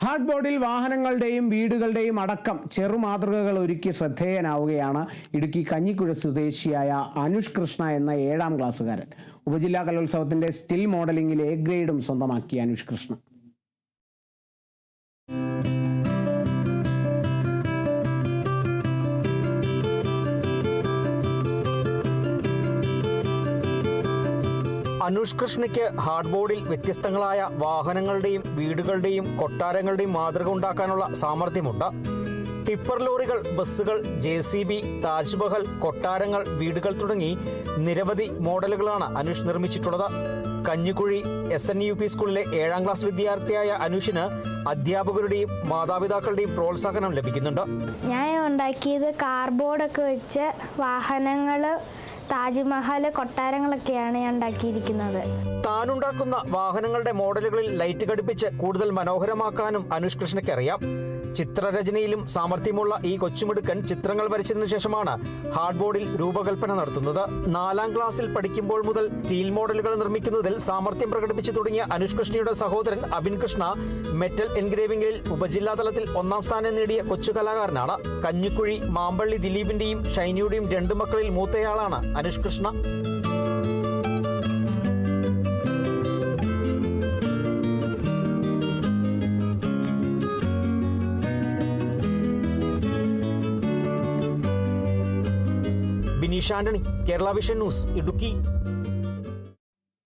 Hard ബോർഡിൽ വാഹനങ്ങളുടെയും വീടുകളുടെയും അടക്കം ചെറുമാതൃകകൾ ഒരുക്കി ശ്രദ്ധേയനാവുകയാണ് ഇടുക്കി കഞ്ഞിക്കുഴ സ്വദേശിയായ അനുഷ് കൃഷ്ണ എന്ന 7ാം ക്ലാസ്സുകാരൻ. ഉപജില്ലാ കലോത്സവത്തിന്റെ സ്റ്റിൽ മോഡലിംഗിൽ എ ഗ്രേഡും സ്വന്തമാക്കി അനുഷ് കൃഷ്ണ. അനുഷ് കൃഷ്ണയ്ക്ക് ഹാർഡ് ബോർഡിൽ വ്യത്യസ്തങ്ങളായ വാഹനങ്ങളുടെയും വീടുകളുടെയും കൊട്ടാരങ്ങളുടെയും മാതൃക ഉണ്ടാക്കാനുള്ള സാമർഥ്യമുണ്ട്. ടിപ്പർ ലോറികൾ, ബസ്സുകൾ, JCB, താജ്മഹൽ, കൊട്ടാരങ്ങൾ, വീടുകൾ തുടങ്ങി നിരവധി മോഡലുകളാണ് അനുഷ് നിർമ്മിച്ചിട്ടുള്ളത്. കഞ്ഞിക്കുഴി SNUP സ്കൂളിലെ 7ാം ക്ലാസ് വിദ്യാർത്ഥിയായ അനുഷിന് അധ്യാപകരുടെയും മാതാപിതാക്കളുടെയും പ്രോത്സാഹനം ലഭിക്കുന്നുണ്ട്. ഞാൻ ഉണ്ടാക്കിയത് കാർഡ്ബോർഡൊക്കെ വെച്ച് വാഹനങ്ങൾ, താജ്മഹൽ, കൊട്ടാരങ്ങളൊക്കെയാണ് ഞാൻ ഉണ്ടാക്കിയിരിക്കുന്നത്. താനുണ്ടാക്കുന്ന വാഹനങ്ങളുടെ മോഡലുകളിൽ ലൈറ്റ് ഘടിപ്പിച്ച് കൂടുതൽ മനോഹരമാക്കാനും അനുഷ് കൃഷ്ണയ്ക്ക് അറിയാം. ചിത്രരചനയിലും സാമർഥ്യമുള്ള ഈ കൊച്ചുമിടുക്കൻ ചിത്രങ്ങൾ വരച്ചതിനു ശേഷമാണ് ഹാർഡ് ബോർഡിൽ രൂപകൽപ്പന നടത്തുന്നത്. 4ാം ക്ലാസ്സിൽ പഠിക്കുമ്പോൾ മുതൽ സ്റ്റീൽ മോഡലുകൾ നിർമ്മിക്കുന്നതിൽ സാമർഥ്യം പ്രകടിപ്പിച്ചു തുടങ്ങിയ അനുഷ് കൃഷ്ണയുടെ സഹോദരൻ അബിൻ കൃഷ്ണ മെറ്റൽ എൻഗ്രേവിംഗിൽ ഉപജില്ലാതലത്തിൽ 1ാം സ്ഥാനം നേടിയ കൊച്ചു കലാകാരനാണ്. കഞ്ഞിക്കുഴി മാമ്പള്ളി ദിലീപിന്റെയും ഷൈനിയുടെയും 2 മക്കളിൽ മൂത്തയാളാണ് അനുഷ് കൃഷ്ണ. Bineesh Antony, Kerala vision news, Idukki.